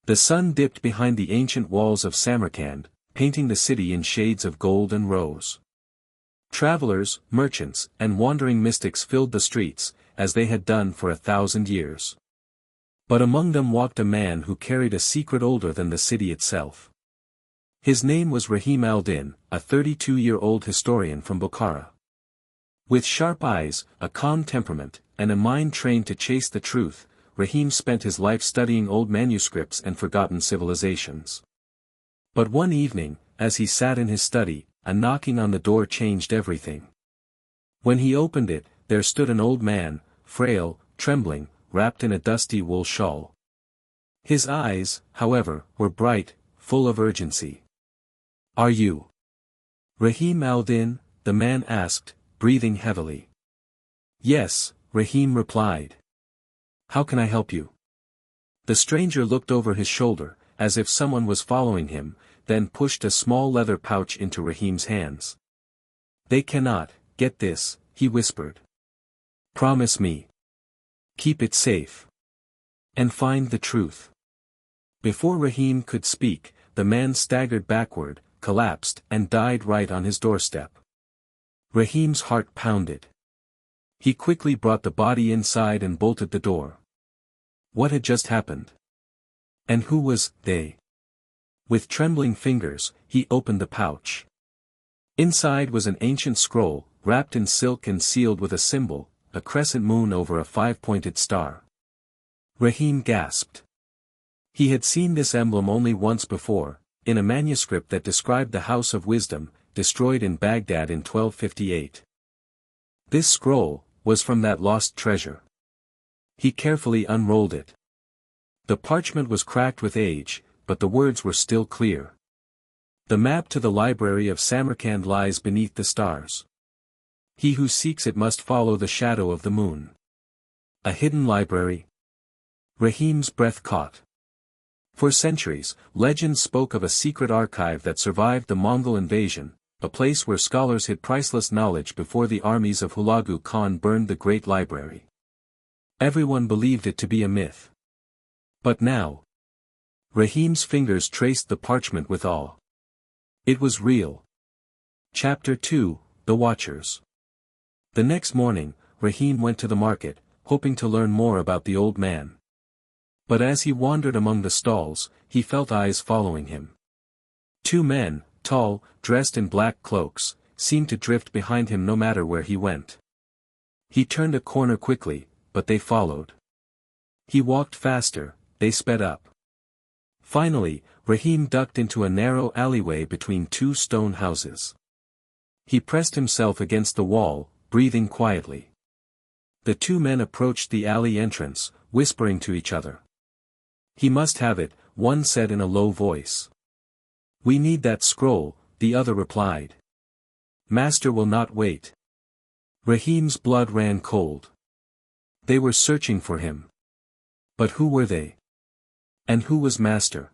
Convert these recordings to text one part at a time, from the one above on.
The sun dipped behind the ancient walls of Samarkand, painting the city in shades of gold and rose. Travelers, merchants, and wandering mystics filled the streets, as they had done for 1,000 years. But among them walked a man who carried a secret older than the city itself. His name was Rahim al-Din, a 32-year-old historian from Bukhara. With sharp eyes, a calm temperament, and a mind trained to chase the truth, Rahim spent his life studying old manuscripts and forgotten civilizations. But one evening, as he sat in his study, a knocking on the door changed everything. When he opened it, there stood an old man, frail, trembling, wrapped in a dusty wool shawl. His eyes, however, were bright, full of urgency. "Are you Rahim al-Din?" the man asked, breathing heavily. "Yes," Rahim replied. "How can I help you?" The stranger looked over his shoulder, as if someone was following him, then pushed a small leather pouch into Rahim's hands. "They cannot get this," he whispered. "Promise me. Keep it safe. And find the truth." Before Rahim could speak, the man staggered backward, collapsed, and died right on his doorstep. Rahim's heart pounded. He quickly brought the body inside and bolted the door. What had just happened? And who was they? With trembling fingers, he opened the pouch. Inside was an ancient scroll, wrapped in silk and sealed with a symbol, a crescent moon over a 5-pointed star. Rahim gasped. He had seen this emblem only once before, in a manuscript that described the House of Wisdom, destroyed in Baghdad in 1258. This scroll was from that lost treasure. He carefully unrolled it. The parchment was cracked with age, but the words were still clear. "The map to the library of Samarkand lies beneath the stars. He who seeks it must follow the shadow of the moon." A hidden library? Rahim's breath caught. For centuries, legends spoke of a secret archive that survived the Mongol invasion, a place where scholars hid priceless knowledge before the armies of Hulagu Khan burned the great library. Everyone believed it to be a myth. But now, Rahim's fingers traced the parchment with awe. It was real. Chapter 2, The Watchers. The next morning, Rahim went to the market, hoping to learn more about the old man. But as he wandered among the stalls, he felt eyes following him. Two men, tall, dressed in black cloaks, seemed to drift behind him no matter where he went. He turned a corner quickly, but they followed. He walked faster, they sped up. Finally, Rahim ducked into a narrow alleyway between two stone houses. He pressed himself against the wall, breathing quietly. The two men approached the alley entrance, whispering to each other. "He must have it," one said in a low voice. "We need that scroll," the other replied. "Master will not wait." Rahim's blood ran cold. They were searching for him. But who were they? And who was Master?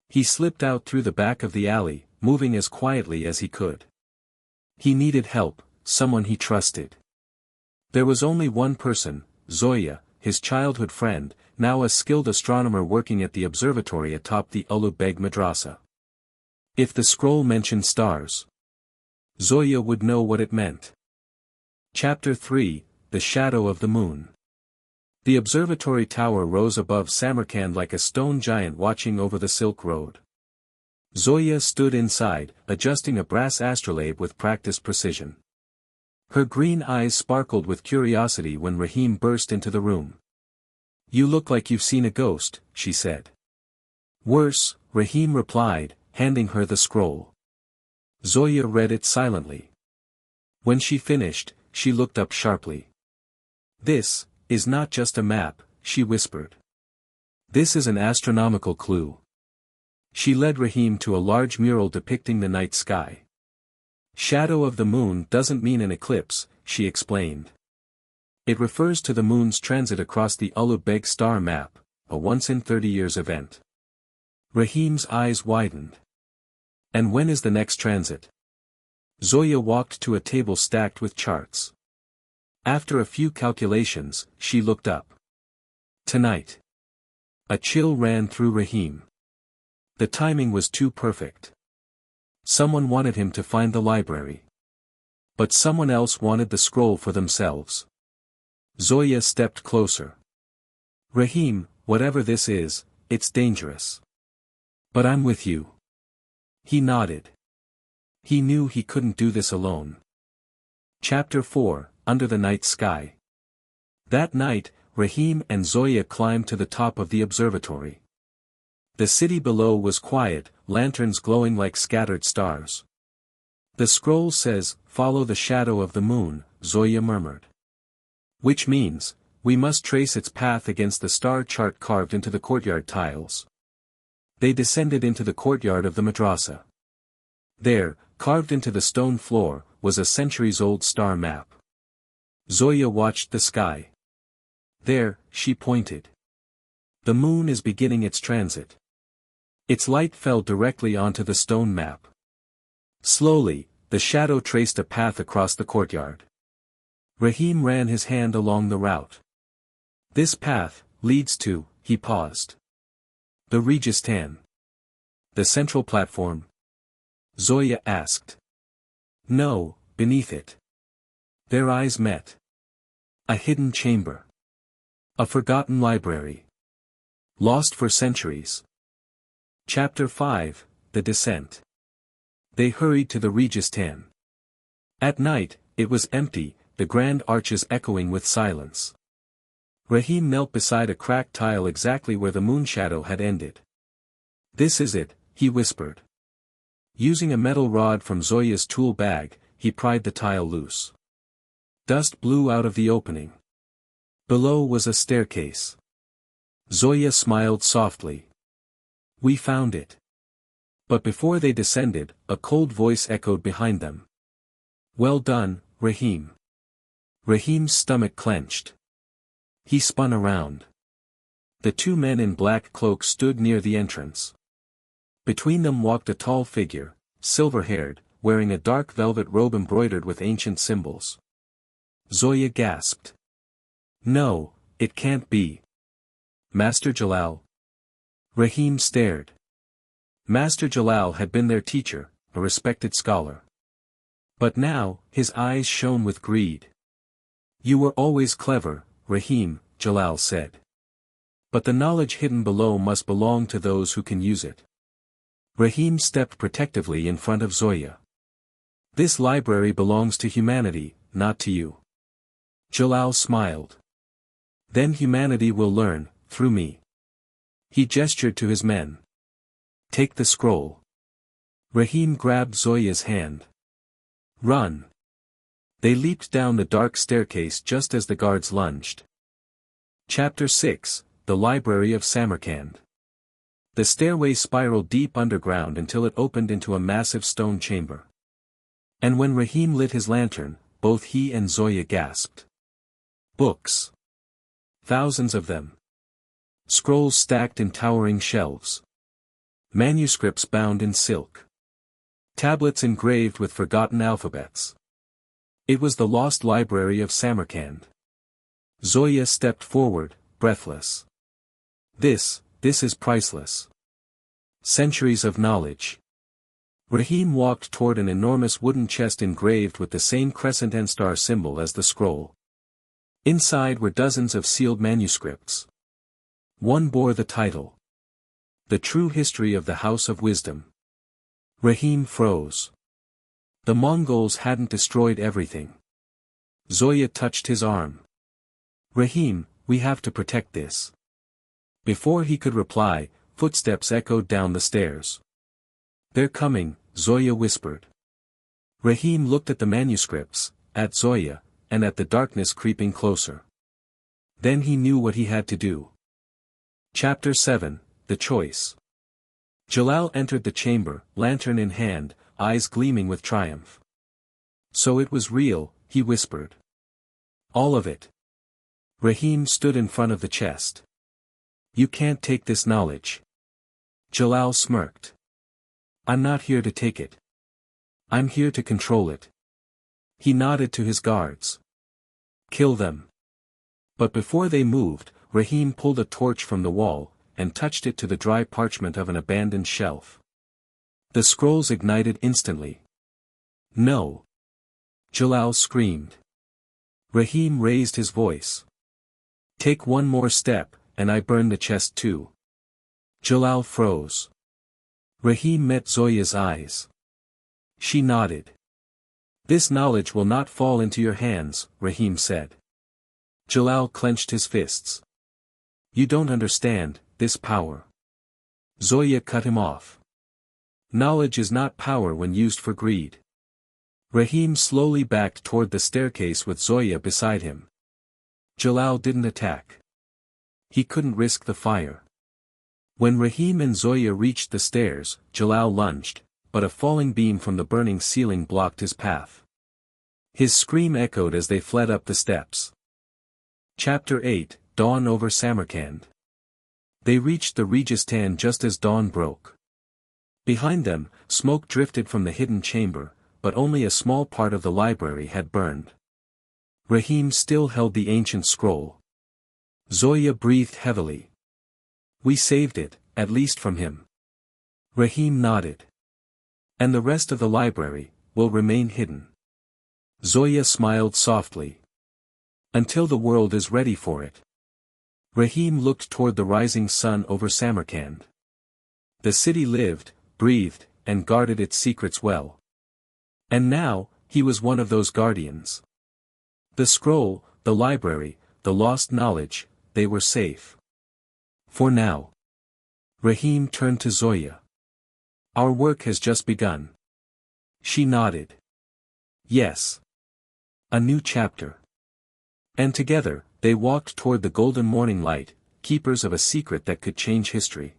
He slipped out through the back of the alley, moving as quietly as he could. He needed help, someone he trusted. There was only one person, Zoya, his childhood friend, now a skilled astronomer working at the observatory atop the Ulu Beg Madrasa. If the scroll mentioned stars, Zoya would know what it meant. Chapter 3, The Shadow of the Moon. The observatory tower rose above Samarkand like a stone giant watching over the Silk Road. Zoya stood inside, adjusting a brass astrolabe with practiced precision. Her green eyes sparkled with curiosity when Rahim burst into the room. "You look like you've seen a ghost," she said. "Worse," Rahim replied, handing her the scroll. Zoya read it silently. When she finished, she looked up sharply. "This is not just a map," she whispered. "This is an astronomical clue." She led Rahim to a large mural depicting the night sky. "Shadow of the moon doesn't mean an eclipse," she explained. "It refers to the moon's transit across the Ulu Beg star map, a once-in-30 years event." Rahim's eyes widened. "And when is the next transit?" Zoya walked to a table stacked with charts. After a few calculations, she looked up. "Tonight." A chill ran through Rahim. The timing was too perfect. Someone wanted him to find the library. But someone else wanted the scroll for themselves. Zoya stepped closer. Rahim, whatever this is, it's dangerous. But I'm with you. He nodded. He knew he couldn't do this alone. Chapter 4, Under the Night Sky. That night, Rahim and Zoya climbed to the top of the observatory. The city below was quiet, lanterns glowing like scattered stars. The scroll says, "Follow the shadow of the moon," Zoya murmured. Which means, we must trace its path against the star chart carved into the courtyard tiles. They descended into the courtyard of the madrasa. There, carved into the stone floor, was a centuries-old star map. Zoya watched the sky. There, she pointed. The moon is beginning its transit. Its light fell directly onto the stone map. Slowly, the shadow traced a path across the courtyard. Rahim ran his hand along the route. This path leads to, he paused. The Registan. The central platform? Zoya asked. No, beneath it. Their eyes met. A hidden chamber. A forgotten library. Lost for centuries. Chapter 5, The Descent. They hurried to the Registan. At night, it was empty, the grand arches echoing with silence. Rahim knelt beside a cracked tile exactly where the moon shadow had ended. This is it, he whispered. Using a metal rod from Zoya's tool bag, he pried the tile loose. Dust blew out of the opening. Below was a staircase. Zoya smiled softly. We found it. But before they descended, a cold voice echoed behind them. Well done, Rahim. Rahim's stomach clenched. He spun around. The two men in black cloaks stood near the entrance. Between them walked a tall figure, silver-haired, wearing a dark velvet robe embroidered with ancient symbols. Zoya gasped. No, it can't be. Master Jalal? Rahim stared. Master Jalal had been their teacher, a respected scholar. But now, his eyes shone with greed. You were always clever, Rahim, Jalal said. But the knowledge hidden below must belong to those who can use it. Rahim stepped protectively in front of Zoya. This library belongs to humanity, not to you. Jalal smiled. Then humanity will learn, through me. He gestured to his men. Take the scroll. Rahim grabbed Zoya's hand. Run. They leaped down the dark staircase just as the guards lunged. Chapter 6, The Library of Samarkand. The stairway spiraled deep underground until it opened into a massive stone chamber. And when Rahim lit his lantern, both he and Zoya gasped. Books. Thousands of them. Scrolls stacked in towering shelves. Manuscripts bound in silk. Tablets engraved with forgotten alphabets. It was the lost library of Samarkand. Zoya stepped forward, breathless. This is priceless. Centuries of knowledge. Rahim walked toward an enormous wooden chest engraved with the same crescent and star symbol as the scroll. Inside were dozens of sealed manuscripts. One bore the title. The True History of the House of Wisdom. Rahim froze. The Mongols hadn't destroyed everything. Zoya touched his arm. Rahim, we have to protect this. Before he could reply, footsteps echoed down the stairs. They're coming, Zoya whispered. Rahim looked at the manuscripts, at Zoya, and at the darkness creeping closer. Then he knew what he had to do. Chapter 7, The Choice. Jalal entered the chamber, lantern in hand, eyes gleaming with triumph. So it was real, he whispered. All of it. Rahim stood in front of the chest. You can't take this knowledge. Jalal smirked. I'm not here to take it. I'm here to control it. He nodded to his guards. Kill them. But before they moved, Rahim pulled a torch from the wall, and touched it to the dry parchment of an abandoned shelf. The scrolls ignited instantly. No! Jalal screamed. Rahim raised his voice. Take one more step, and I burn the chest too. Jalal froze. Rahim met Zoya's eyes. She nodded. This knowledge will not fall into your hands, Rahim said. Jalal clenched his fists. You don't understand, this power. Zoya cut him off. Knowledge is not power when used for greed. Rahim slowly backed toward the staircase with Zoya beside him. Jalal didn't attack. He couldn't risk the fire. When Rahim and Zoya reached the stairs, Jalal lunged, but a falling beam from the burning ceiling blocked his path. His scream echoed as they fled up the steps. Chapter 8, Dawn over Samarkand. They reached the Registan just as dawn broke. Behind them, smoke drifted from the hidden chamber, but only a small part of the library had burned. Rahim still held the ancient scroll. Zoya breathed heavily. We saved it, at least from him. Rahim nodded. And the rest of the library will remain hidden. Zoya smiled softly. Until the world is ready for it. Rahim looked toward the rising sun over Samarkand. The city lived, breathed, and guarded its secrets well. And now, he was one of those guardians. The scroll, the library, the lost knowledge, they were safe. For now. Rahim turned to Zoya. Our work has just begun. She nodded. Yes. A new chapter. And together, they walked toward the golden morning light, keepers of a secret that could change history.